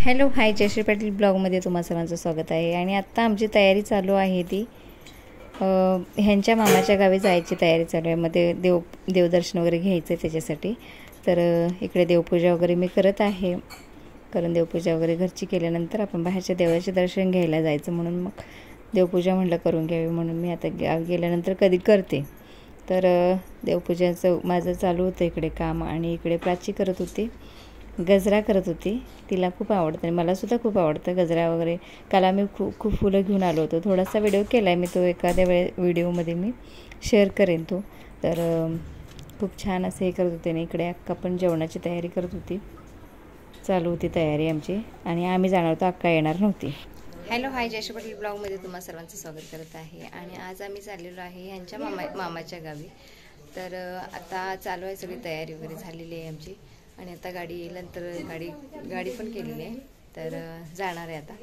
Hello hi, Jayashree Patil ब्लॉगमध्ये तुम्हा सर्वांचं स्वागत आहे. आणि आत्ता आमची तयारी चालू आहे ती ह्यांच्या मामाच्या गावी जायची तयारी चालू आहे. मग देवदर्शन वगैरे घ्यायचं आहे त्याच्यासाठी. तर इकडे देवपूजा वगैरे मी करत आहे. कारण देवपूजा वगैरे घरची केल्यानंतर आपण बाहेरच्या देवाचे दर्शन घ्यायला जायचं, म्हणून मग देवपूजा म्हटलं करून घ्यावी, म्हणून मी आता गावी गेल्यानंतर कधी करते. तर देवपूजाचं माझं चालू होतं इकडे काम. आणि इकडे प्राची करत होती, गजरा करत होती. तिला खूप आवडतं आणि मलासुद्धा खूप आवडतं गजरा वगैरे. काल आम्ही खूप फुलं घेऊन आलो होतो. थोडासा व्हिडिओ केला आहे मी, तो एखाद्या व्हिडिओमध्ये मी शेअर करेन तो. तर खूप छान असं हे करत होते ना. इकडे अक्का पण जेवणाची तयारी करत होती, चालू होती तयारी आमची. आणि आम्ही जाणार होतो, अक्का येणार नव्हती. हॅलो हाय, जयश्री पाटील ब्लॉगमध्ये तुम्हा सर्वांचं स्वागत करत आहे. आणि आज आम्ही चाललेलो आहे ह्यांच्या मामाच्या गावी. तर आता चालू आहे, सगळी तयारी वगैरे झालेली आहे आमची. आणि आता गाडी येईल्यानंतर गाडी पण केलेली आहे. तर जाणार आहे आता.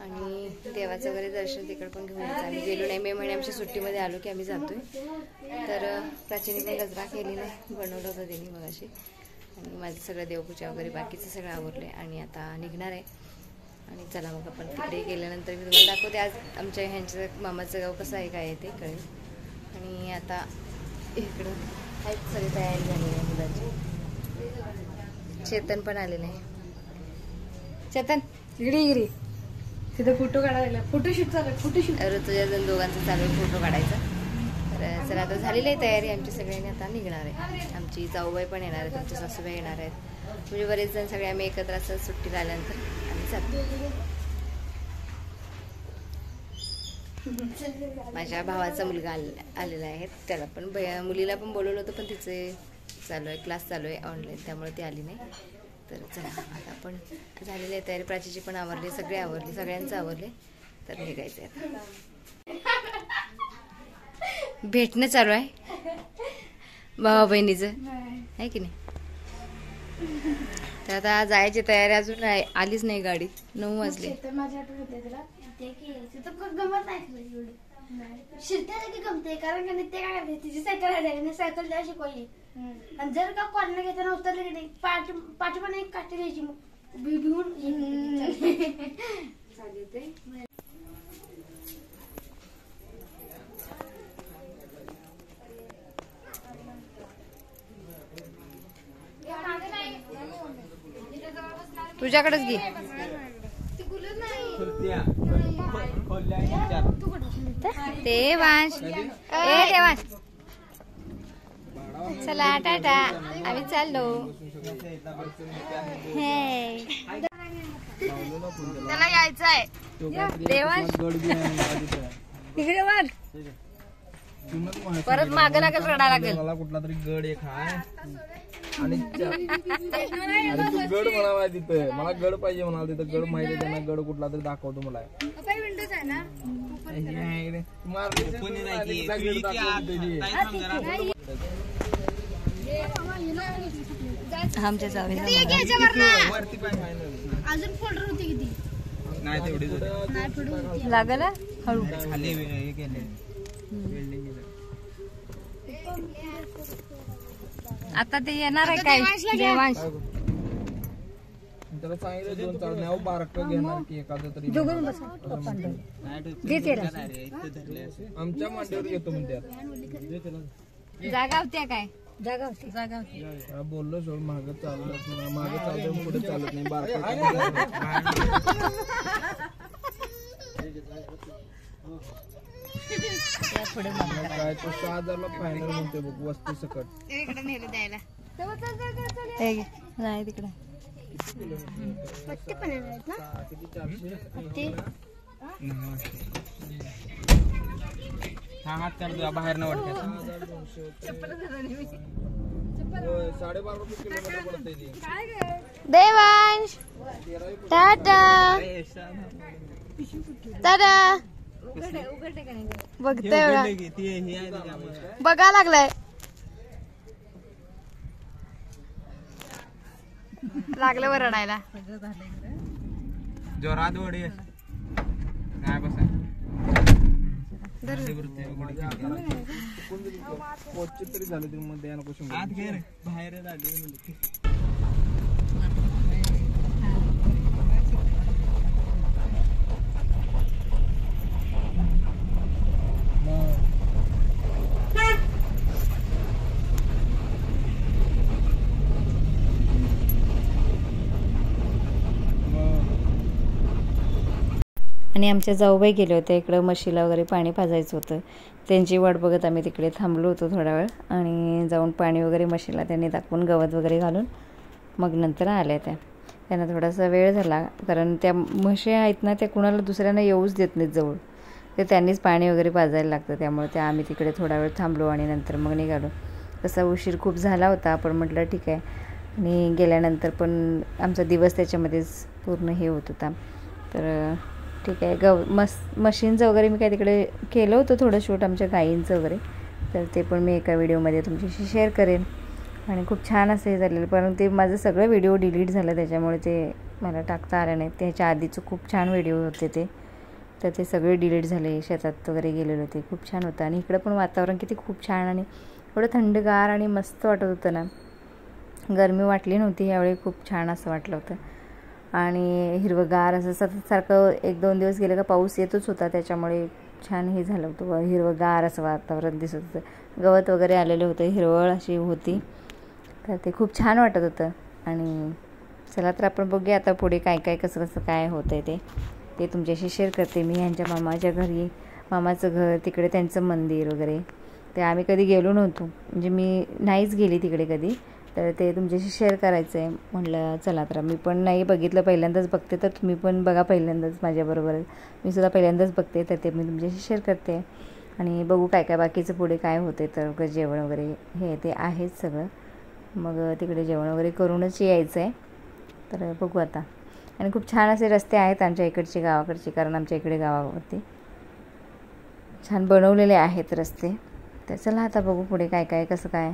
आणि देवाचं वगैरे दर्शन तिकडे पण घेऊन यायचं. आम्ही गेलो नाही, मे महिन्याच्या सुट्टीमध्ये आलो की आम्ही जातोय. तर प्राचीने गजरा केलेला आहे, बनवलं होतं त्यांनी मगाशी. आणि माझं सगळं देवपूजा वगैरे बाकीचं सगळं आवरलं आहे. आणि आता निघणार आहे. आणि चला मग आपण तिकडे गेल्यानंतर मी तुम्हाला दाखवते आज आमच्या ह्यांचं मामाचं गाव कसं आहे, काय आहे ते कळेल. आणि आता इकडं आहेत सगळी तयारी झालेली आहे मुलांची. चेतन पण आलेलं आहे. चेतन गिरी तिथं फोटो काढायला, फोटोशूट चालू आहे. फोटोशूट तुझ्या दोघांचं चालू आहे फोटो काढायचा. तर चला आता झालेली आहे तयारी आमची सगळ्यांनी. आता निघणार आहे. आमची जाऊबाई पण येणार आहेत, आमच्या सासूबाई येणार आहेत. म्हणजे बरेच जण सगळे आम्ही एकत्र असं सुट्टीला आल्यानंतर आम्ही जातो. माझ्या भावाचा मुलगा आलेला आहे, त्याला पण मुलीला पण बोलवलं होतं, पण तिचे चालू आहे क्लास चालू आहे ऑनलाईन, त्यामुळे ती आली नाही. तर चला आता आपण झालेली आहे तयारी. प्राचीची पण आवरली, सगळे आवरले, सगळ्यांचं आवरले. तर निघायचं आहे आता. भेटणं चालू आहे भावा बहिणीचं, आहे की नाही. तर आता जायची तयारी, अजून आलीच नाही गाडी. 9 वाजले. शिरत्यासाठी गमते, कारण का ते काय करते, तिची सायकल आहे, सायकल द्या शिकवली. आणि जर का कॉलने घेताना उतरले की नाही, पाठी पण एक काठी घ्यायची, मग भिवून चालते. तुझ्याकडेच घे. देवांश, देवांश चला टाटा, आम्ही चाललो. हे त्याला यायचं आहे. देवांश इकडे बघ, परत मागे लागेल, रडा लागेल. मला कुठला तरी गड एक आहे आणि तू गड म्हणाला तिथं, मला गड पाहिजे म्हणाल तिथं. गड माहिती आहे त्यांना, गड कुठला तरी दाखवतो मला. आमच्या जावे अजून फोल्डर होते किती नाही तेवढी लागल हळू. आता ते येणार आहे काय देवांश. त्याला सांगितलं 2 चालण्यावर बारक घेणार की एखादं तरी. आमच्या मांडीवर घेतो म्हणते. जागा होत्या काय, जागा होती. बोललो सोड, मागं चालत नाही, मागं चालत पुढे चालत नाही. बारक काय तो 6,000ला फायनल म्हणते बघ, वस्ती सकट. इकडे नेलं द्यायला नाही तिकडे. पट्टी पण आहेत ना, किती 400 हात कर दो बाहेर न वाटत. 12.5 रुपये किलोमीटर पडते ती. देवांश टाटा टाटा. बघतोय बघा लागलाय, लागलं वर रडायला. जोरात ओढी काय बसा तरी झालं तरी मध्ये आत घे रे बाहेर आणि आमच्या जाऊबाई गेले होते इकडं म्हशीला वगैरे पाणी पाजायचं होतं. त्यांची वाट बघत आम्ही तिकडे थांबलो होतो थोडा वेळ आणि जाऊन पाणी वगैरे म्हशीला त्यांनी दाखवून गवत वगैरे घालून मग नंतर आल्या त्यांना थोडासा वेळ झाला कारण त्या म्हशी आहेत ना त्या कुणाला दुसऱ्यांना येऊच देत नाहीत जवळ. ते त्यांनीच पाणी वगैरे पाजायला लागतं त्यामुळे त्या आम्ही तिकडे थोडा वेळ थांबलो आणि नंतर मग निघालो. तसा उशीर खूप झाला होता पण म्हटलं ठीक आहे. आणि गेल्यानंतर पण आमचा दिवस त्याच्यामध्येच पूर्ण हे होत होता. तर ठीक आहे मशीनचं वगैरे मी काय तिकडे केलं होतं थोडं शूट आमच्या गायींचं वगैरे. तर ते पण मी एका व्हिडिओमध्ये तुमच्याशी शेअर करेन. आणि खूप छान असं हे झालेलं परंतु ते माझं सगळं व्हिडिओ डिलीट झालं त्याच्यामुळे ते मला टाकता आलं नाही. त्याच्या आधीचं खूप छान व्हिडिओ होते ते तर ते सगळे डिलीट झाले. शेतात वगैरे गेलेलं ते खूप छान होतं आणि इकडं पण वातावरण किती खूप छान आणि एवढं थंडगार आणि मस्त वाटत होतं ना. गरमी वाटली नव्हती यावेळी खूप छान असं वाटलं होतं. आणि हिरवंगार असं सतत सारखं 1-2 दिवस गेलं का पाऊस येतच होता त्याच्यामुळे छान हे झालं होतं. हिरवंगार असं वातावरण दिसत होतं. गवत वगैरे आलेलं होतं हिरवळ अशी होती तर ते खूप छान वाटत होतं. आणि चला तर आपण बघूया आता पुढे काय काय कसं कसं काय होतं आहे ते तुमच्याशी शेअर करते मी. यांच्या मामाच्या घरी मामाचं घर तिकडे त्यांचं मंदिर वगैरे ते आम्ही कधी गेलो नव्हतो म्हणजे मी नाहीच गेली तिकडे कधी. तर ते तुमच्याशी शेअर करायचं आहे म्हटलं चला तर मी पण नाही बघितलं पहिल्यांदाच बघते तर तुम्ही पण बघा पहिल्यांदाच माझ्याबरोबर. मी सुद्धा पहिल्यांदाच बघते तर ते मी तुमच्याशी शेअर करते आणि बघू काय काय बाकीचं पुढे काय होते. तर जेवण वगैरे हे ते आहेच सगळं. मग तिकडे जेवण वगैरे करूनच यायचं आहे. तर बघू आता. आणि खूप छान असे रस्ते आहेत आमच्या इकडचे गावाकडचे कारण आमच्या इकडे गावावरती छान बनवलेले आहेत रस्ते. तर चला आता बघू पुढे काय काय कसं काय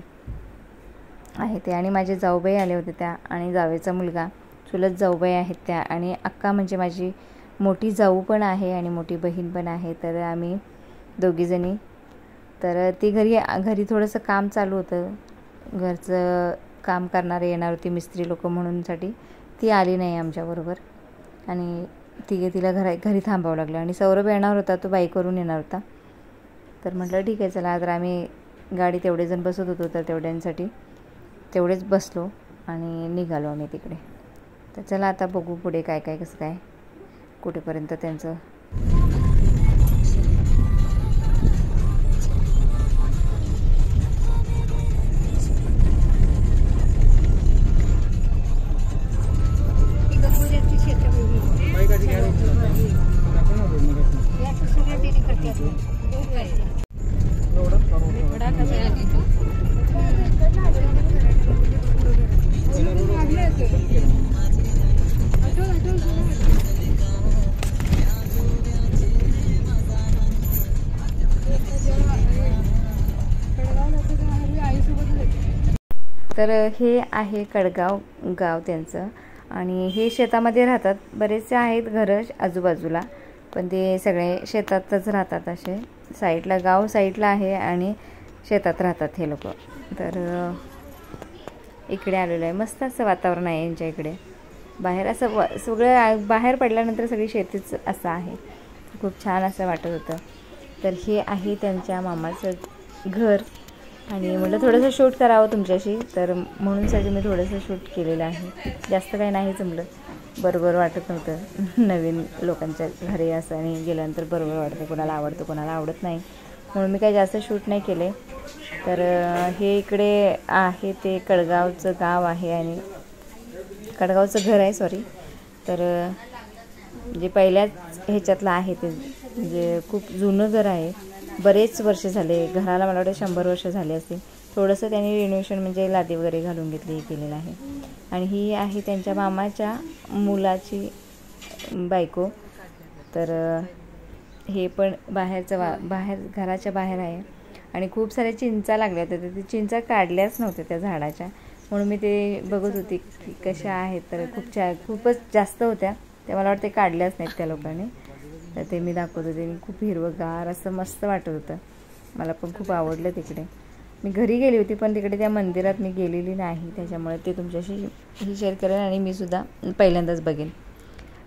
आहे ते. आणि माझे जाऊबाई आले होते त्या आणि जावेचा मुलगा चुलत जाऊबाई आहेत त्या आणि अक्का म्हणजे माझी मोठी जाऊ पण आहे आणि मोठी बहीण पण आहे. तर आम्ही दोघीजणी तर ती घरी थोडंसं काम चालू होतं. घरचं काम करणारे येणार होती मिस्त्री लोक म्हणूनसाठी ती आली नाही आमच्याबरोबर आणि तिला घरी थांबावं लागलं. आणि सौरभ येणार होता तो बाईकवरून येणार होता. तर म्हटलं ठीक आहे चला. तर आम्ही गाडीत एवढेजण बसत होतो तर तेवढ्यांसाठी तेवढेच बसलो आणि निघालो आम्ही तिकडे. तर चला आता बघू पुढे काय काय कसं काय कुठेपर्यंत त्यांचं. तर हे आहे कडगाव गाव त्यांचं आणि हे शेतामध्ये राहतात. बरेचसे आहेत घरं आजूबाजूला पण ते सगळे शेतातच राहतात. असे साईडला गाव साईडला आहे आणि शेतात राहतात हे लोक. तर इकडे आलेलं आहे. मस्त असं वातावरण आहे यांच्या इकडे. बाहेर असं सगळं बाहेर पडल्यानंतर सगळी शेतीच असं आहे. खूप छान असं वाटत होतं. तर हे आहे त्यांच्या मामाचं घर आणि म्हटलं थोडंसं शूट करावं तुमच्याशी तर म्हणूनसाठी मी थोडंसं शूट केलेलं आहे. जास्त काही नाही जमलं. बरोबर वाटत नव्हतं नवीन लोकांच्या घरी असं आणि गेल्यानंतर बरोबर वाटतं. कोणाला आवडतं कोणाला आवडत नाही म्हणून मी काही जास्त शूट नाही केले. तर हे इकडे आहे ते कडगावचं गाव आहे आणि कडगावचं घर आहे सॉरी. तर जे पहिल्याच ह्याच्यातलं आहे ते म्हणजे खूप जुनं घर आहे. बरेच वर्ष झाले घराला मला वाटतं 100 वर्ष झाले असतील. थोडंसं त्यांनी रिनोव्हेशन म्हणजे लादी वगैरे घालून घेतली हे केलेलं आहे. आणि ही आहे त्यांच्या मामाच्या मुलाची बायको. तर हे पण बाहेर घराच्या बाहेर आहे आणि खूप साऱ्या चिंचा लागल्या होत्या. तर ते चिंचा काढल्याच नव्हत्या त्या झाडाच्या म्हणून मी ते बघत होती की कशा आहेत. तर खूपच जास्त होत्या ते मला वाटतं काढल्याच नाहीत त्या लोकांनी. तर ते मी दाखवत होते. खूप हिरवंगार असं मस्त वाटत होतं. मला पण खूप आवडलं तिकडे. मी घरी गेली होती पण तिकडे त्या मंदिरात मी गेलेली नाही त्याच्यामुळे ते तुमच्याशी ही शेअर करेन आणि मी सुद्धा पहिल्यांदाच बघेन.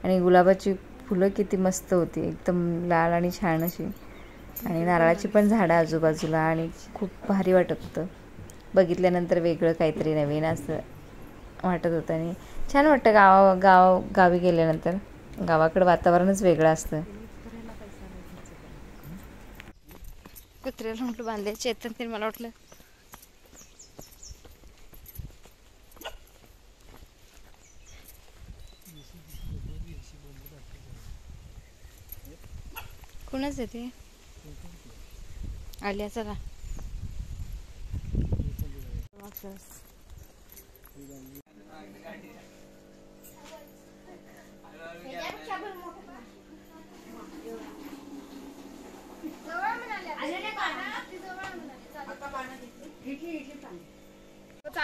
आणि गुलाबाची फुलं किती मस्त होती एकदम लाल आणि छान अशी आणि नारळाची पण झाडं आजूबाजूला आणि खूप भारी वाटत होतं. बघितल्यानंतर वेगळं काहीतरी नवीन असं वाटत होतं आणि छान वाटतं गावी गेल्यानंतर. गावाकडं वातावरणच वेगळं असतं. कुत्र्याला म्हटलं बांधले चेतन ते मला वाटलं कोणाच आहे ते आल्या चला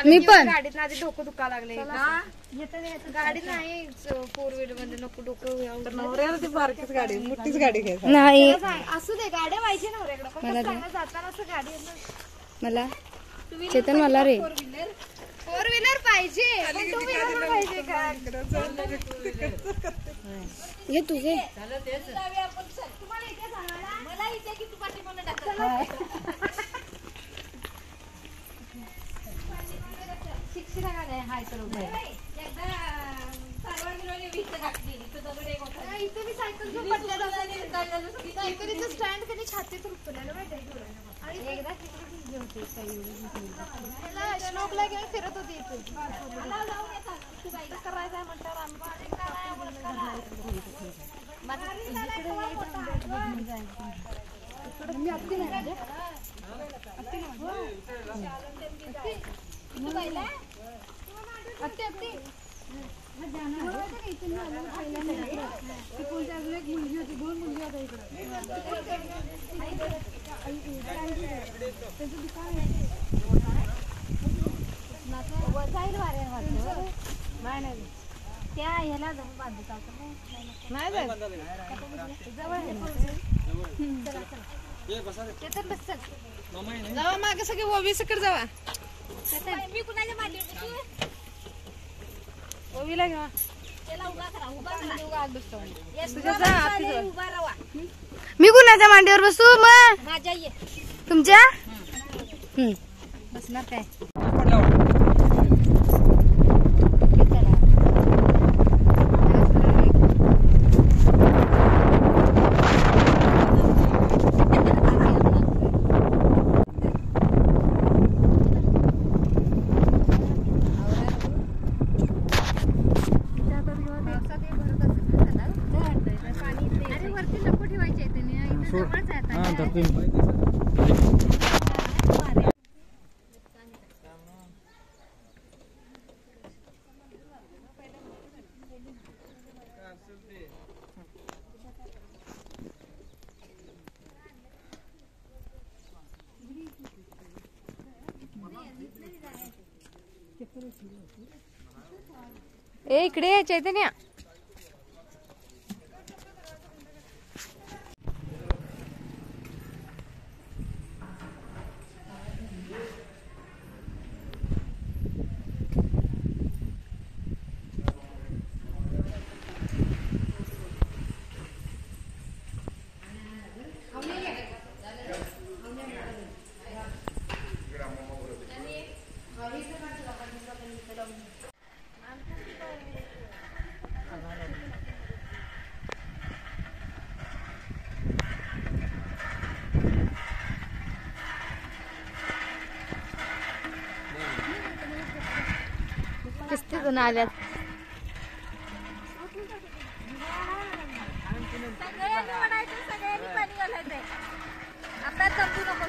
मी पण गाडीत आधी डोकं दुखा लागले गाडी नाही फोर व्हीलर मध्ये नको डोकं बारकीच गाडी मोठीच गाडी घ्यायची नाही असू दे गाड्या पाहिजे नवऱ्याकडे पण मला सांगा जाताना असं गाडी मला चेतन मला रे फोर व्हीलर पाहिजे पण टू व्हीलर पण पाहिजे का ये तुझे तुम्हाला इथे सांगायला मला इथे की तू पाठीमागे टाकतो शिक्षिका गाड्या हाय तर एकदा सारवण गिरवणी वीस टाकली इथे मी सायकल घेऊन पडल्या इकडे स्टँड कधी छातीत रुपलेलं माहिती आणि एकदा श्लोकला घेऊन फिरत होती इथे करायचंय म्हटल्यावर त्या ह्याला जाऊन बांधता जावा मागे सगळे ओवी सकड जावा मी कुणाच्या मांडीवर ओवीला घ्या मी कुणाच्या मांडीवर बसू मग तुमच्या बसणार काय ए इकडे ये चैतन्य किस्ती जण आल्यात सगळ्यांनी पाणी घालायचंय आता जमू नको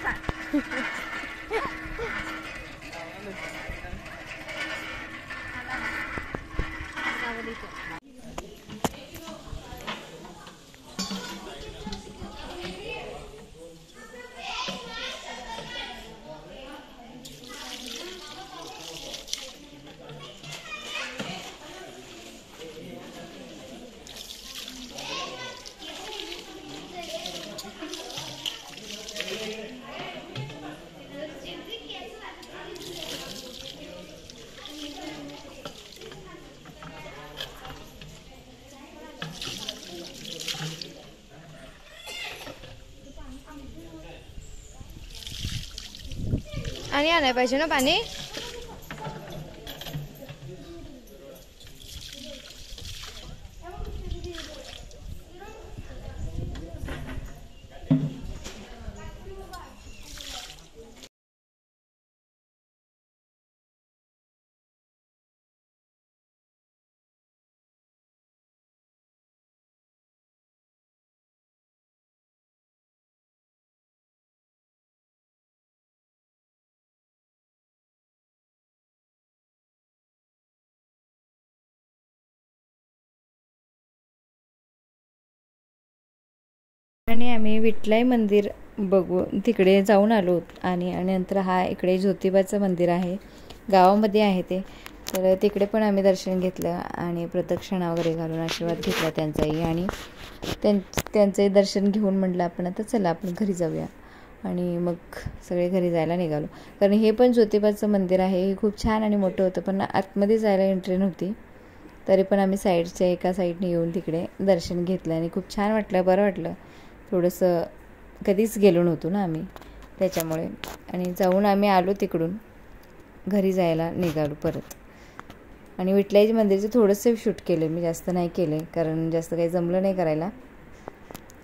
आणि आणायला पाहिजे ना पाणी आणि आम्ही विठलाई मंदिर बघू तिकडे जाऊन आलो आणि नंतर हा इकडे ज्योतिबाचं मंदिर आहे, गावामध्ये आहे ते. तर तिकडे पण आम्ही दर्शन घेतलं आणि प्रदक्षिणा वगैरे घालून आशीर्वाद घेतला त्यांचाही. आणि त्यांचंही दर्शन घेऊन म्हटलं आपण आता चला आपण घरी जाऊया. आणि मग सगळे घरी जायला निघालो. कारण हे पण ज्योतिबाचं मंदिर आहे, हे खूप छान आणि मोठं होतं, पण आतमध्ये जायला एंट्री नव्हती. तरी पण आम्ही साईडच्या एका साईडने येऊन तिकडे दर्शन घेतलं आणि खूप छान वाटलं, बरं वाटलं. थोडंसं कधीच गेलो नव्हतो ना आम्ही त्याच्यामुळे. आणि जाऊन आम्ही आलो तिकडून घरी जायला निघालो परत. आणि विठ्ठलाची मंदिरचं थोडंसं शूट केलं मी, जास्त नाही केले कारण जास्त काही जमलं नाही करायला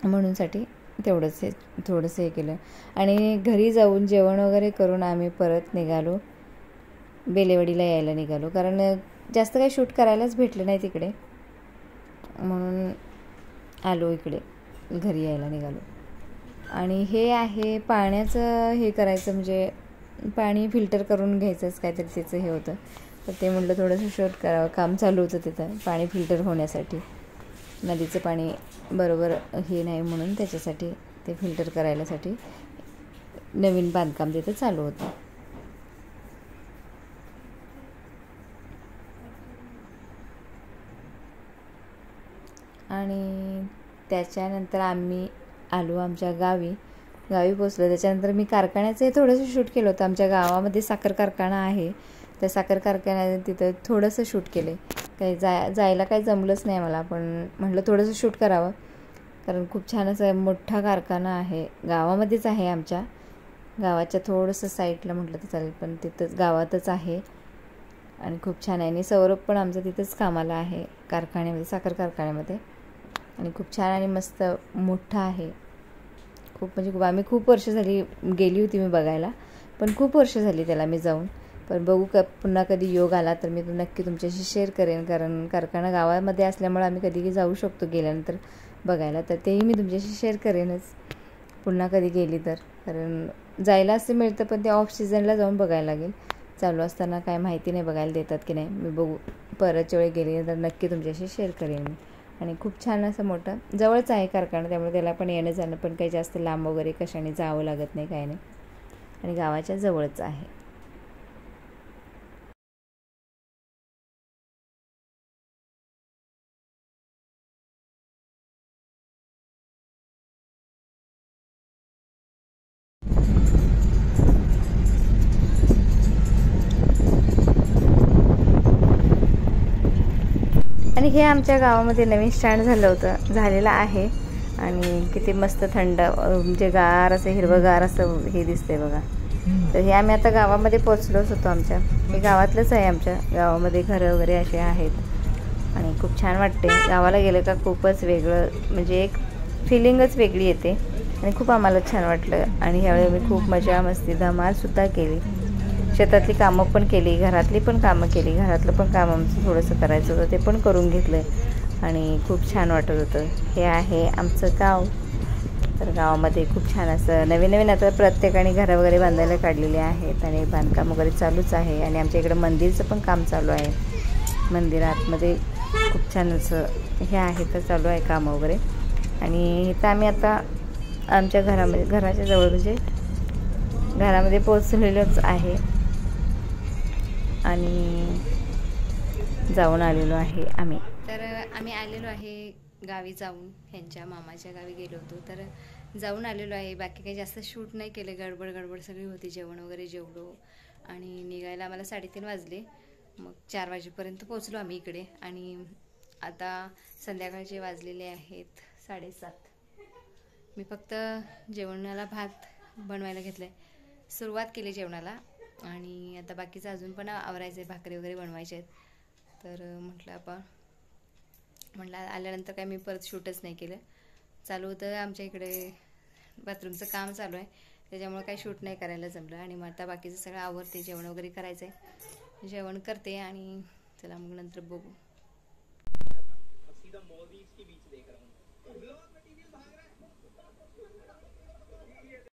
म्हणूनसाठी थोडंसं हे केलं. आणि घरी जाऊन जेवण वगैरे करून आम्ही परत निघालो, बेलेवाडीला यायला निघालो. कारण जास्त काही शूट करायलाच भेटलं नाही तिकडे, म्हणून आलो इकडे घरी यायला निघालो. आणि हे आहे पाण्याचं हे करायचं, म्हणजे पाणी फिल्टर करून घ्यायचंच काहीतरी त्याचं हे होतं. तर ते म्हटलं थोडंसं शूट करावं, काम चालू होतं तिथं पाणी फिल्टर होण्यासाठी. नदीचं पाणी बरोबर हे नाही म्हणून त्याच्यासाठी ते फिल्टर करायलासाठी नवीन बांधकाम तिथं चालू होतं. आणि त्याच्यानंतर आम्ही आलो आमच्या गावी पोचलो. त्याच्यानंतर मी कारखान्याचं थोडंसं शूट केलं होतं. आमच्या गावामध्ये साखर कारखाना आहे, त्या साखर कारखान्यात तिथं थोडंसं शूट केलं. काही जायला काही जमलंच नाही मला, पण म्हटलं थोडंसं शूट करावं. कारण खूप छान असं मोठा कारखाना आहे, गावामध्येच आहे, आमच्या गावाच्या थोडंसं साईडला म्हटलं तर चालेल, पण तिथंच गावातच आहे. आणि खूप छान आहे. आणि सौरभ पण आमचं तिथंच कामाला आहे कारखान्यामध्ये, साखर कारखान्यामध्ये. आणि खूप छान आणि मस्त मोठा आहे. आम्ही खूप वर्ष झाली गेली होती मी बघायला, पण खूप वर्ष झाली त्याला मी जाऊन. पण बघू पुन्हा कधी योग आला तर मी नक्की तुमच्याशी शेअर करेन. कारण कारखाना गावामध्ये असल्यामुळे आम्ही कधी जाऊ शकतो गेल्यानंतर बघायला, तर तेही मी तुमच्याशी शेअर करेनच पुन्हा कधी गेली तर. कारण जायला असं मिळतं, पण ते ऑफ सीझनला जाऊन बघायला लागेल. चालू असताना काय माहिती नाही बघायला देतात की नाही, मी बघू परतच्या वेळी गेली तर नक्की तुमच्याशी शेअर करेन मी. आणि खूप छान असं मोठं जवळच आहे कारखाना, त्यामुळे त्याला पण येणं जाणं पण काही जास्त लांब वगैरे कशाने जावं लागत नाही, काय नाही. आणि गावाच्या जवळच आहे. आणि हे आमच्या गावामध्ये नवीन स्टँड झालेलं आहे. आणि किती मस्त थंड म्हणजे गार असं हिरवंगार असं हे दिसतंय बघा. तर हे आम्ही आता गावामध्ये पोचलोच होतो. हे गावातलंच आहे, आमच्या गावामध्ये घरं वगैरे असे आहेत. आणि खूप छान वाटते गावाला गेलं का, खूपच वेगळं म्हणजे एक फिलिंगच वेगळी येते. आणि खूप आम्हाला छान वाटलं. आणि ह्यावेळी आम्ही खूप मजा मस्ती धमालसुद्धा केली. शेतातली कामं पण केली, घरातली पण कामं केली. घरातलं पण काम आमचं थोडंसं करायचं होतं, ते पण करून घेतलं. आणि खूप छान वाटत होतं. हे आहे आमचं गाव. तर गावामध्ये खूप छान असं नवीन आता प्रत्येकाने घरं वगैरे बांधायला काढलेले आहेत आणि बांधकाम वगैरे चालूच आहे. आणि आमच्या इकडं मंदिरचं पण काम चालू आहे. मंदिरातमध्ये खूप छान असं हे आहे, तर चालू आहे कामं वगैरे. आणि इथं आम्ही आता आमच्या घराच्या जवळ म्हणजे घरामध्ये पोचलेलोच आहे. आणि जाऊन आलेलो आहे आम्ही. तर आम्ही आलेलो आहे गावी जाऊन, ह्यांच्या मामाच्या गावी गेलो होतो, तर जाऊन आलेलो आहे. बाकी काही जास्त शूट नाही केलं, गडबड सगळी होती. जेवण वगैरे जेवलो आणि निघायला आम्हाला 3:30 वाजले. मग 4 वाजेपर्यंत पोचलो आम्ही इकडे. आणि आता संध्याकाळचे वाजलेले आहेत 7:30. मी फक्त जेवणाला भात बनवायला घेतलं आहे, सुरुवात केली जेवणाला. आणि आता बाकीचं अजून पण आवरायचं आहे, भाकरी वगैरे बनवायचे आहेत. तर म्हटलं आल्यानंतर काय मी परत शूटच नाही केलं. चालू होतं आमच्या इकडे बाथरूमचं काम चालू आहे, त्याच्यामुळे काही शूट नाही करायला जमलं. आणि मग आता बाकीचं सगळं आवरते, जेवण वगैरे करायचं आहे, जेवण करते आणि चला मग नंतर बघू.